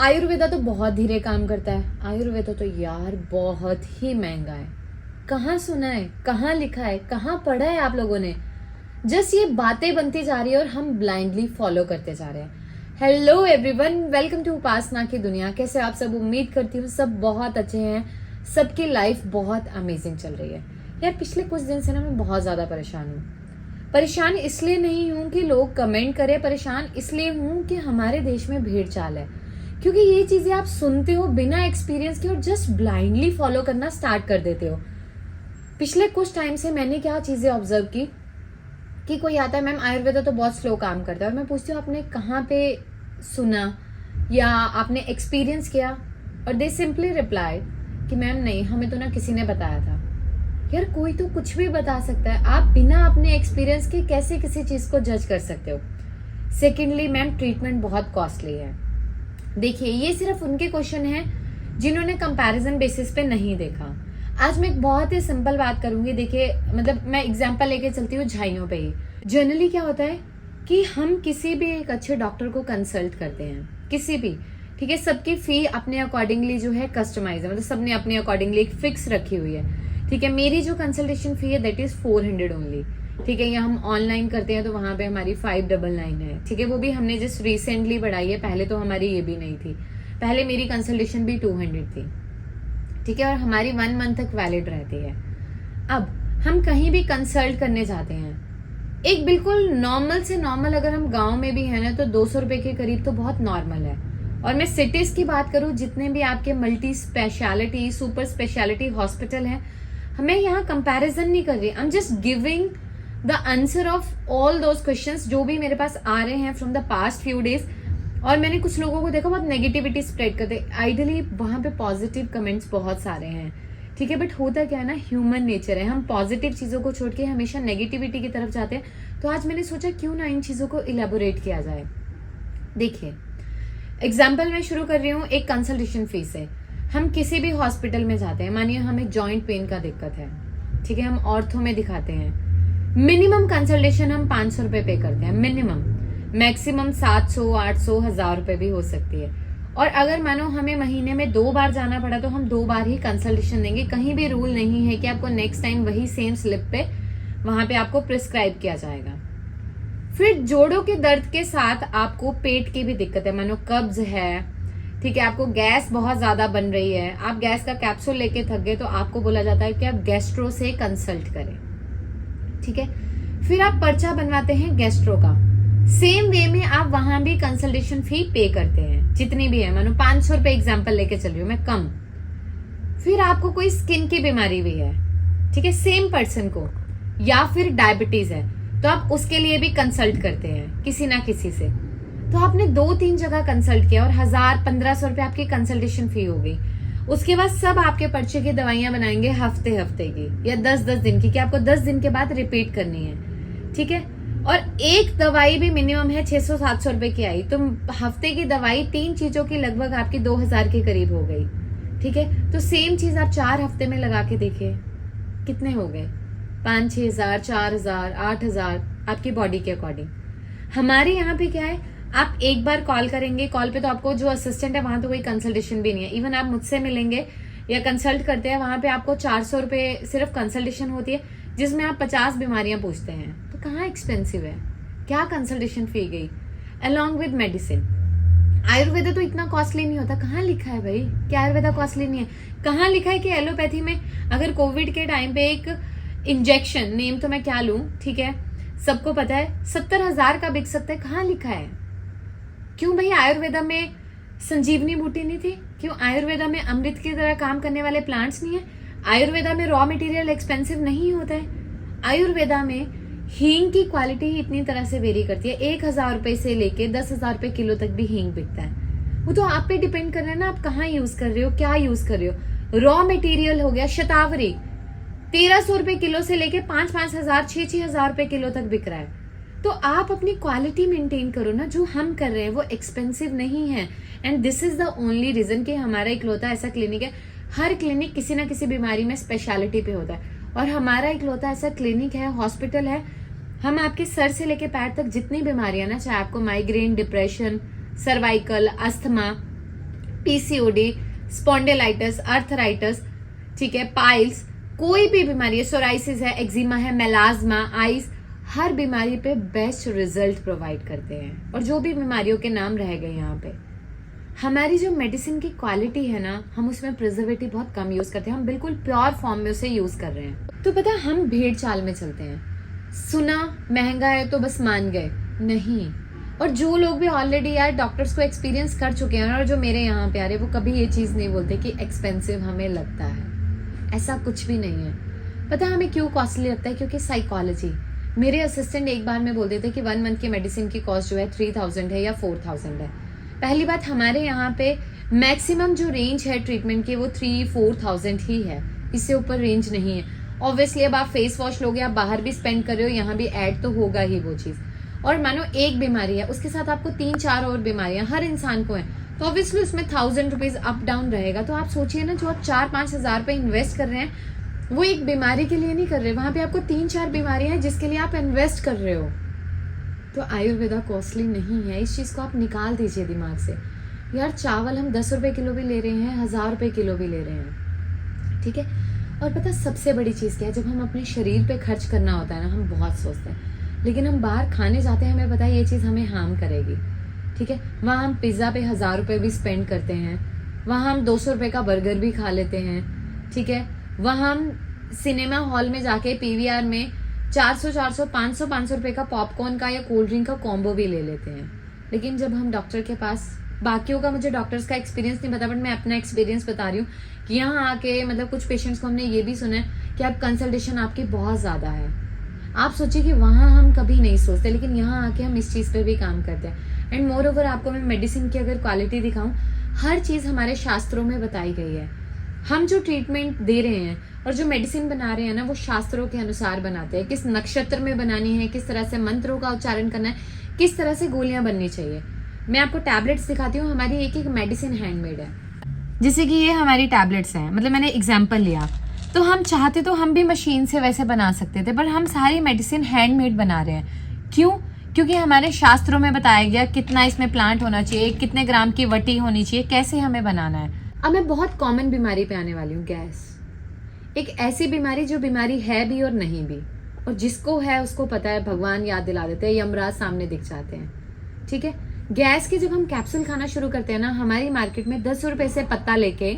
आयुर्वेदा तो बहुत धीरे काम करता है। आयुर्वेदा तो यार बहुत ही महंगा है। कहाँ सुना है, कहाँ लिखा है, कहाँ पढ़ा है आप लोगों ने? जस्ट ये बातें बनती जा रही है और हम ब्लाइंडली फॉलो करते जा रहे हैं। हेलो एवरीवन, वेलकम टू उपासना की दुनिया। कैसे आप सब? उम्मीद करती हूँ सब बहुत अच्छे हैं, सबकी लाइफ बहुत अमेजिंग चल रही है। यार पिछले कुछ दिन से ना मैं बहुत ज्यादा परेशान हूँ। परेशान इसलिए नहीं हूँ कि लोग कमेंट करें, परेशान इसलिए हूँ कि हमारे देश में भीड़ चाल है। क्योंकि ये चीजें आप सुनते हो बिना एक्सपीरियंस के और जस्ट ब्लाइंडली फॉलो करना स्टार्ट कर देते हो। पिछले कुछ टाइम से मैंने क्या चीजें ऑब्जर्व की कि कोई आता है, मैम आयुर्वेदा तो बहुत स्लो काम करता है, और मैं पूछती हूँ आपने कहाँ पे सुना या आपने एक्सपीरियंस किया, और दे सिंपली रिप्लाई कि मैम नहीं, हमें तो ना किसी ने बताया था। यार कोई तो कुछ भी बता सकता है, आप बिना अपने एक्सपीरियंस के कैसे किसी चीज को जज कर सकते हो? सेकेंडली मैम, ट्रीटमेंट बहुत कॉस्टली है। देखिए ये सिर्फ उनके क्वेश्चन हैं जिन्होंने कंपैरिजन बेसिस पे नहीं देखा। आज मैं एक बहुत ही सिंपल बात करूंगी। देखिए मतलब मैं एग्जांपल लेके चलती हूँ झाइयों पे ही। जनरली क्या होता है कि हम किसी भी एक अच्छे डॉक्टर को कंसल्ट करते हैं, किसी भी, ठीक है, सबकी फी अपने अकॉर्डिंगली जो है कस्टमाइज है, मतलब सबने अपने अकॉर्डिंगली एक फिक्स रखी हुई है। ठीक है, मेरी जो कंसल्टेशन फी है दैट इज 400 ओनली। ठीक है, या हम ऑनलाइन करते हैं तो वहां पे हमारी 599 है। ठीक है, वो भी हमने जस्ट रिसेंटली बढ़ाई है, पहले तो हमारी ये भी नहीं थी। पहले मेरी कंसल्टेशन भी 200 थी। ठीक है, और हमारी 1 मंथ तक वैलिड रहती है। अब हम कहीं भी कंसल्ट करने जाते हैं, एक बिल्कुल नॉर्मल से नॉर्मल, अगर हम गांव में भी है ना तो 200 रुपए के करीब तो बहुत नॉर्मल है। और मैं सिटीज की बात करूं, जितने भी आपके multi speciality super speciality hospital है, हमें यहाँ कंपैरिजन नहीं कर रही, I am just giving the answer of all those questions जो भी मेरे पास आ रहे हैं from the past few days. और मैंने कुछ लोगों को देखा बहुत नेगेटिविटी स्प्रेड करते। आइडियली वहां पे पॉजिटिव कमेंट्स बहुत सारे हैं, ठीक है, बट होता क्या है ना, ह्यूमन नेचर है, हम पॉजिटिव चीजों को छोड़ के हमेशा नेगेटिविटी की तरफ जाते हैं। तो आज मैंने सोचा क्यों ना इन चीजों को इलेबोरेट किया जाए। देखिए एग्जाम्पल मैं शुरू कर रही हूँ एक कंसल्टेशन फीस से। हम किसी भी हॉस्पिटल में जाते हैं, मानिए हमें जॉइंट पेन का दिक्कत है, ठीक है, हम ऑर्थो में दिखाते हैं, मिनिमम कंसल्टेशन हम 500 रुपए पे करते हैं, मिनिमम। मैक्सिमम 700, 800, 1000 रुपए भी हो सकती है। और अगर मानो हमें महीने में 2 बार जाना पड़ा तो हम 2 बार ही कंसल्टेशन देंगे। कहीं भी रूल नहीं है कि आपको नेक्स्ट टाइम वही सेम स्लिप पे वहां पे आपको प्रिस्क्राइब किया जाएगा। फिर जोड़ों के दर्द के साथ आपको पेट की भी दिक्कत है, मानो कब्ज है, ठीक है, आपको गैस बहुत ज्यादा बन रही है, आप गैस का कैप्सूल लेके थक गए, तो आपको बोला जाता है कि आप गैस्ट्रो से कंसल्ट करें। ठीक है, फिर आप पर्चा बनवाते हैं गैस्ट्रो का, सेम वे में आप वहां भी कंसल्टेशन फी पे करते हैं, जितनी भी है, मानो 500 रुपए एग्जाम्पल लेके चल रही हूँ मैं, कम। फिर आपको कोई स्किन की बीमारी भी है, ठीक है, सेम पर्सन को, या फिर डायबिटीज है, तो आप उसके लिए भी कंसल्ट करते हैं किसी ना किसी से। तो आपने 2-3 जगह कंसल्ट किया और 1000-1500 रुपए आपकी कंसल्टेशन फी हो गई। उसके बाद सब आपके पर्चे की दवाइयां बनाएंगे हफ्ते हफ्ते की या 10-10 दिन की, कि आपको 10 दिन के बाद रिपीट करनी है। ठीक है, और एक दवाई भी मिनिमम है 600-700 रुपए की आई, तो हफ्ते की दवाई 3 चीजों की लगभग आपकी 2000 के करीब हो गई। ठीक है, तो सेम चीज आप 4 हफ्ते में लगा के देखिए कितने हो गए, 5-6 हजार, 4,000, 8,000 आपकी बॉडी के अकॉर्डिंग। हमारे यहाँ पे क्या है, आप एक बार कॉल करेंगे, कॉल पे तो आपको जो असिस्टेंट है वहां तो कोई कंसल्टेशन भी नहीं है। इवन आप मुझसे मिलेंगे या कंसल्ट करते हैं, वहां पे आपको 400 रुपए सिर्फ कंसल्टेशन होती है, जिसमें आप 50 बीमारियां पूछते हैं। तो कहाँ एक्सपेंसिव है, क्या कंसल्टेशन फी गई अलॉन्ग विद मेडिसिन। आयुर्वेदा तो इतना कॉस्टली नहीं होता। कहाँ लिखा है भाई कि आयुर्वेदा कॉस्टली नहीं है? कहाँ लिखा है कि एलोपैथी में अगर कोविड के टाइम पे एक इंजेक्शन, नेम तो मैं क्या लूं, ठीक है, सबको पता है, 70,000 का बिक सकता है। कहाँ लिखा है? क्यों भाई आयुर्वेदा में संजीवनी बूटी नहीं थी? क्यों आयुर्वेदा में अमृत की तरह काम करने वाले प्लांट्स नहीं है? आयुर्वेदा में रॉ मटेरियल एक्सपेंसिव नहीं होता है? आयुर्वेदा में हींग की क्वालिटी ही इतनी तरह से वेरी करती है, 1,000 रुपए से लेके 10,000 रुपए किलो तक भी हींग बिकता है। वो तो आप पे डिपेंड कर रहा है ना, आप कहाँ यूज कर रहे हो, क्या यूज कर रहे हो। रॉ मटेरियल हो गया शतावरी, 1,300 रुपए किलो से लेके 5-5 हजार, 6-6 हजार रुपए किलो तक बिक रहा है। तो आप अपनी क्वालिटी मेंटेन करो ना। जो हम कर रहे हैं वो एक्सपेंसिव नहीं है, and this is the only reason कि हमारा इकलौता ऐसा क्लिनिक है। हर क्लिनिक किसी ना किसी बीमारी में स्पेशलिटी पे होता है, और हमारा इकलौता ऐसा क्लिनिक है, हॉस्पिटल है, हम आपके सर से लेके पैर तक जितनी बीमारियां ना, चाहे आपको migraine, depression, cervical, asthma, PCOD, spondylitis, arthritis, ठीक है, पाइल्स, कोई भी बीमारी है, सोराइसिस है, एक्जिमा है, मेलाज्मा, आइज, हर बीमारी पे बेस्ट रिजल्ट प्रोवाइड करते हैं। और जो भी बीमारियों के नाम रह गए यहाँ पे, हमारी जो मेडिसिन की क्वालिटी है ना, हम उसमें प्रिजर्वेटिव बहुत कम यूज करते हैं, हम बिल्कुल प्योर फॉर्म में उसे यूज कर रहे हैं। तो पता है, हम भेड़ चाल में चलते हैं, सुना महंगा है तो बस मान गए, नहीं। और जो लोग भी ऑलरेडी यार डॉक्टर्स को एक्सपीरियंस कर चुके हैं और जो मेरे यहाँ पे आ रहे, वो कभी ये चीज नहीं बोलते कि एक्सपेंसिव हमें लगता है, ऐसा कुछ भी नहीं है। पता है हमें क्यों कॉस्टली लगता है? क्योंकि साइकोलॉजी। मेरे असिस्टेंट एक बार में बोलते थे कि 1 मंथ की मेडिसिन की कॉस्ट जो है 3000 है या 4000 है। पहली बात, हमारे यहाँ पे मैक्सिमम जो रेंज है ट्रीटमेंट की वो 3-4,000 ही है, इससे ऊपर रेंज नहीं है। ऑब्वियसली अब आप फेस वॉश लोगे, आप बाहर भी स्पेंड कर रहे हो, यहाँ भी ऐड तो होगा ही वो चीज। और मानो एक बीमारी है, उसके साथ आपको 3-4 और बीमारियां हर इंसान को है, तो ऑब्वियसली उसमें 1000 रुपीज अप डाउन रहेगा। तो आप सोचिए ना, जो आप 4-5 हजार पे इन्वेस्ट कर रहे हैं, वो एक बीमारी के लिए नहीं कर रहे, वहां पे आपको 3-4 बीमारियां हैं जिसके लिए आप इन्वेस्ट कर रहे हो। तो आयुर्वेदा कॉस्टली नहीं है, इस चीज को आप निकाल दीजिए दिमाग से। यार चावल हम 10 रुपए किलो भी ले रहे हैं, 1000 रुपए किलो भी ले रहे हैं, ठीक है। और पता सबसे बड़ी चीज क्या है, जब हम अपने शरीर पे खर्च करना होता है ना, हम बहुत सोचते हैं, लेकिन हम बाहर खाने जाते हैं, हमें पता है ये चीज हमें हार्म करेगी, ठीक है। वहां हम पिज्जा पे 1000 रुपए भी स्पेंड करते हैं, वहां हम 200 रुपए का बर्गर भी खा लेते हैं, ठीक है। वहां हम सिनेमा हॉल में जाके पीवीआर में 400, 500 रुपए का पॉपकॉर्न का या कोल्ड ड्रिंक का कॉम्बो भी ले लेते हैं। लेकिन जब हम डॉक्टर के पास, बाकियों का मुझे डॉक्टर्स का एक्सपीरियंस नहीं पता, बट मैं अपना एक्सपीरियंस बता रही हूँ कि यहाँ आके मतलब कुछ पेशेंट्स को हमने ये भी सुना है कि अब कंसल्टेशन आपकी बहुत ज्यादा है। आप सोचिए कि वहां हम कभी नहीं सोचते, लेकिन यहाँ आके हम इस चीज पे भी काम करते हैं। एंड मोर ओवर आपको मैं मेडिसिन की अगर क्वालिटी दिखाऊं, हर चीज हमारे शास्त्रों में बताई गई है। हम जो ट्रीटमेंट दे रहे हैं और जो मेडिसिन बना रहे हैं ना, वो शास्त्रों के अनुसार बनाते हैं, किस नक्षत्र में बनानी है, किस तरह से मंत्रों का उच्चारण करना है, किस तरह से गोलियां बननी चाहिए। मैं आपको टैबलेट्स दिखाती हूँ, हमारी एक एक मेडिसिन हैंडमेड है। जैसे कि ये हमारी टैबलेट्स हैं, मतलब मैंने एग्जाम्पल लिया, तो हम चाहते तो हम भी मशीन से वैसे बना सकते थे, पर हम सारी मेडिसिन हैंडमेड बना रहे हैं। क्यों? क्योंकि हमारे शास्त्रों में बताया गया कितना इसमें प्लांट होना चाहिए, कितने ग्राम की वटी होनी चाहिए, कैसे हमें बनाना है। अब मैं बहुत कॉमन बीमारी पे आने वाली हूँ, गैस। एक ऐसी बीमारी जो बीमारी है भी और नहीं भी, और जिसको है उसको पता है, भगवान याद दिला देते हैं, यमराज सामने दिख जाते हैं, ठीक है। गैस के जब हम कैप्सूल खाना शुरू करते हैं ना, हमारी मार्केट में 10 रुपए से पत्ता लेके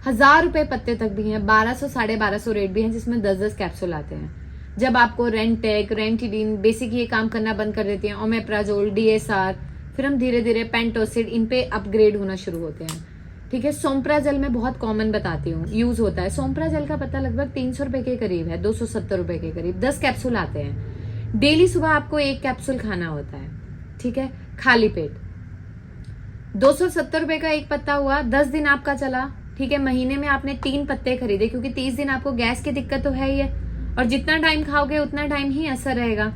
1000 रुपए पत्ते तक भी हैं, 1200, 1250 रेट भी हैं, जिसमें 10-10 कैप्सूल आते हैं। जब आपको रेंटेक, रेंटिडीन, बेसिक ये काम करना बंद कर देती हैं, ओमेप्राजोल, डीएसआर, फिर हम धीरे धीरे पेंटोसिड, इन पे अपग्रेड होना शुरू होते हैं, ठीक है। सोम्प्राजल में बहुत कॉमन बताती हूँ, यूज होता है। सोम्प्राजल का पत्ता लगभग 300 रुपए के करीब है, 270 रुपए के करीब, 10 कैप्सूल आते हैं। डेली सुबह आपको 1 कैप्सूल खाना होता है, ठीक है, खाली पेट। 270 रुपए का एक पत्ता हुआ, 10 दिन आपका चला, ठीक है। महीने में आपने 3 पत्ते खरीदे, क्योंकि 30 दिन आपको गैस की दिक्कत तो है ही है, और जितना टाइम खाओगे उतना टाइम ही असर रहेगा,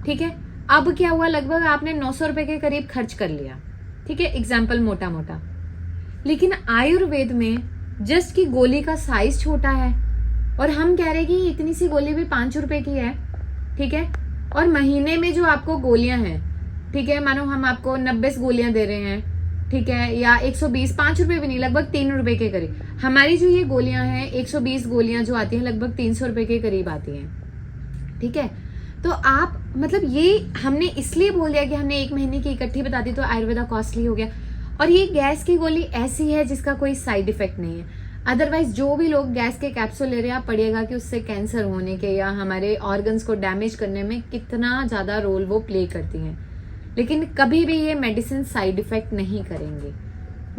ठीक है। अब क्या हुआ, लगभग आपने 900 रुपए के करीब खर्च कर लिया, ठीक है, एग्जाम्पल मोटा मोटा। लेकिन आयुर्वेद में जस्ट की गोली का साइज छोटा है, और हम कह रहे हैं कि इतनी सी गोली भी 5 रुपए की है, ठीक है। और महीने में जो आपको गोलियां हैं, ठीक है, मानो हम आपको 90 गोलियां दे रहे हैं, ठीक है, या 120, 5 रुपए भी नहीं, लगभग 3 रुपए के करीब। हमारी जो ये गोलियां हैं, 120 गोलियां जो आती हैं, लगभग 300 रुपए के करीब आती हैं, ठीक है। तो आप मतलब ये हमने इसलिए बोल दिया कि हमने 1 महीने की इकट्ठी बता दी तो आयुर्वेदा कॉस्टली हो गया। और ये गैस की गोली ऐसी है जिसका कोई साइड इफेक्ट नहीं है। अदरवाइज जो भी लोग गैस के कैप्सूल ले रहे हैं, आप पढ़िएगा कि उससे कैंसर होने के या हमारे ऑर्गन्स को डैमेज करने में कितना ज्यादा रोल वो प्ले करती हैं, लेकिन कभी भी ये मेडिसिन साइड इफेक्ट नहीं करेंगे।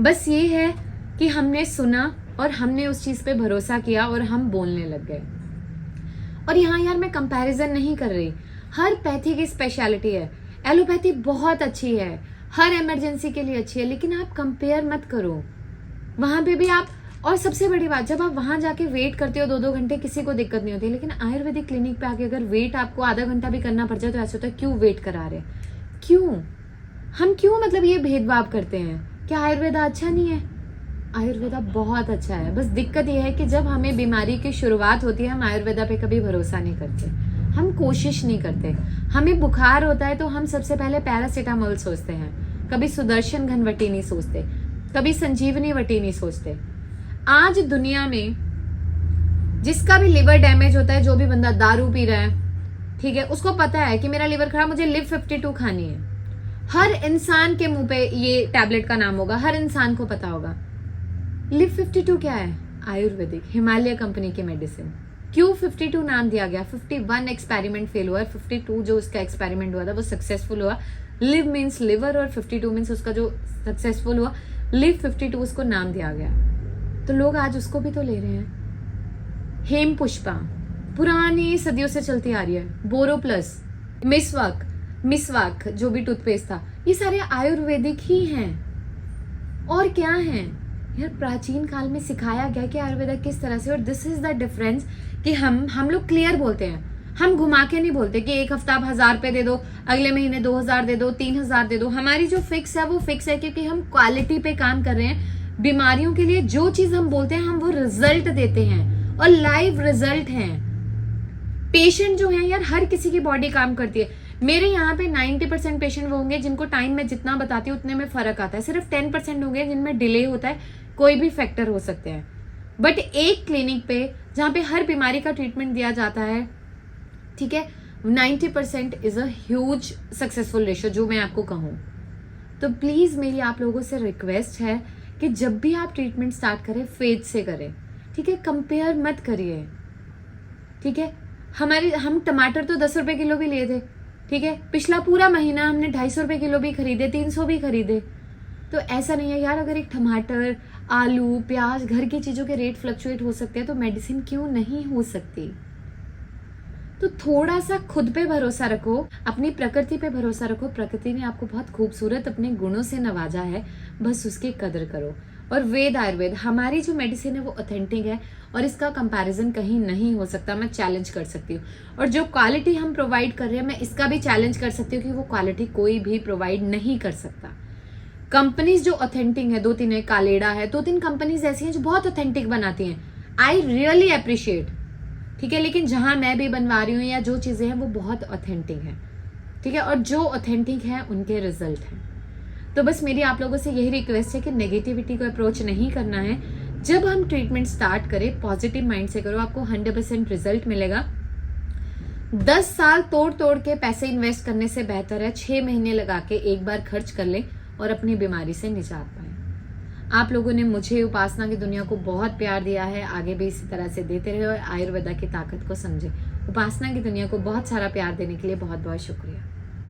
बस ये है कि हमने सुना और हमने उस चीज पे भरोसा किया और हम बोलने लग गए। और यहाँ यार मैं कंपैरिजन नहीं कर रही, हर पैथी की स्पेशलिटी है। एलोपैथी बहुत अच्छी है, हर इमरजेंसी के लिए अच्छी है, लेकिन आप कंपेयर मत करो वहां पे भी आप। और सबसे बड़ी बात, जब आप वहां जाके वेट करते हो 2-2 घंटे, किसी को दिक्कत नहीं होती, लेकिन आयुर्वेदिक क्लिनिक पे आके अगर वेट आपको आधा घंटा भी करना पड़ जाए तो ऐसा होता है, क्यों वेट करा रहे, क्यों हम क्यों मतलब ये भेदभाव करते हैं? क्या आयुर्वेदा अच्छा नहीं है? आयुर्वेदा बहुत अच्छा है, बस दिक्कत यह है कि जब हमें बीमारी की शुरुआत होती है, हम आयुर्वेदा पे कभी भरोसा नहीं करते, हम कोशिश नहीं करते। हमें बुखार होता है तो हम सबसे पहले पैरासीटामोल सोचते हैं, कभी सुदर्शन घनवटी नहीं सोचते। कभी संजीवनी वटी नहीं सोचते। आज दुनिया में जिसका भी लिवर डैमेज होता है, जो भी बंदा दारू पी रहा है, ठीक है, उसको पता है कि मेरा लिवर खराब, मुझे लिव 52 खानी है। हर इंसान के मुंह पे ये टैबलेट का नाम होगा, हर इंसान को पता होगा। लिव 52 क्या है? आयुर्वेदिक, हिमालय कंपनी की मेडिसिन। क्यों 52 नाम दिया गया? 51 एक्सपेरिमेंट फेल हुआ, 52 जो उसका एक्सपेरिमेंट हुआ था वो सक्सेसफुल हुआ। लिव मीन्स लिवर और 52 मीन्स उसका जो सक्सेसफुल हुआ, लिव 52 उसको नाम दिया गया। तो लोग आज उसको भी तो ले रहे हैं। हेम पुष्पा पुरानी सदियों से चलती आ रही है। बोरो प्लस, मिसवाक जो भी टूथपेस्ट था, ये सारे आयुर्वेदिक ही हैं। और क्या हैं यार? प्राचीन काल में सिखाया गया कि आयुर्वेद किस तरह से। और दिस इज द डिफरेंस कि हम लोग क्लियर बोलते हैं, हम घुमा के नहीं बोलते कि एक हफ्ता आप 1000 रुपए दे दो, अगले महीने 2000 दे दो, 3000 दे दो। हमारी जो फिक्स है वो फिक्स है, क्योंकि हम क्वालिटी पे काम कर रहे हैं। बीमारियों के लिए जो चीज हम बोलते हैं हम वो रिजल्ट देते हैं, और लाइव रिजल्ट हैं। पेशेंट जो है यार, हर किसी की बॉडी काम करती है। मेरे यहाँ पे 90% पेशेंट वो होंगे जिनको टाइम में जितना बताती हूँ उतने में फर्क आता है। सिर्फ 10% होंगे जिनमें डिले होता है, कोई भी फैक्टर हो सकते हैं। बट एक क्लिनिक पे जहाँ पे हर बीमारी का ट्रीटमेंट दिया जाता है, ठीक है, 90% is a huge successful ratio, जो मैं आपको कहूँ। तो प्लीज मेरी आप लोगों से रिक्वेस्ट है कि जब भी आप ट्रीटमेंट स्टार्ट करें, फेथ से करें, ठीक है, कंपेयर मत करिए, ठीक है। हम टमाटर तो 10 रुपए किलो भी लिए थे, ठीक है, पिछला पूरा महीना हमने 250 रुपए किलो भी खरीदे, 300 भी खरीदे। तो ऐसा नहीं है यार, अगर एक टमाटर, आलू, प्याज, घर की चीजों के रेट फ्लक्चुएट हो सकते हैं, तो मेडिसिन क्यों नहीं हो सकती? तो थोड़ा सा खुद पे भरोसा रखो, अपनी प्रकृति पे भरोसा रखो। प्रकृति ने आपको बहुत खूबसूरत अपने गुणों से नवाजा है, बस उसकी कदर करो। और वेद आयुर्वेद, हमारी जो मेडिसिन है वो ऑथेंटिक है, और इसका कंपैरिजन कहीं नहीं हो सकता। मैं चैलेंज कर सकती हूँ। और जो क्वालिटी हम प्रोवाइड कर रहे हैं, मैं इसका भी चैलेंज कर सकती हूँ कि वो क्वालिटी कोई भी प्रोवाइड नहीं कर सकता। कंपनीज जो ऑथेंटिक है, 2-3 है, कालेडा है, 2-3 कंपनीज ऐसी हैं जो बहुत ऑथेंटिक बनाती हैं। आई रियली अप्रिशिएट, ठीक है। लेकिन जहां मैं भी बनवा रही हूँ या जो चीजें हैं वो बहुत ऑथेंटिक है, ठीक है। और जो ऑथेंटिक है उनके रिजल्ट हैं। तो बस मेरी आप लोगों से यही रिक्वेस्ट है कि नेगेटिविटी को अप्रोच नहीं करना है। जब हम ट्रीटमेंट स्टार्ट करें, पॉजिटिव माइंड से करो, आपको 100% रिजल्ट मिलेगा। 10 साल तोड़ तोड़ के पैसे इन्वेस्ट करने से बेहतर है 6 महीने लगा के एक बार खर्च कर ले और अपनी बीमारी से निजात पाए। आप लोगों ने मुझे, उपासना की दुनिया को बहुत प्यार दिया है, आगे भी इसी तरह से देते रहे और आयुर्वेदा की ताकत को समझे। उपासना की दुनिया को बहुत सारा प्यार देने के लिए बहुत बहुत शुक्रिया।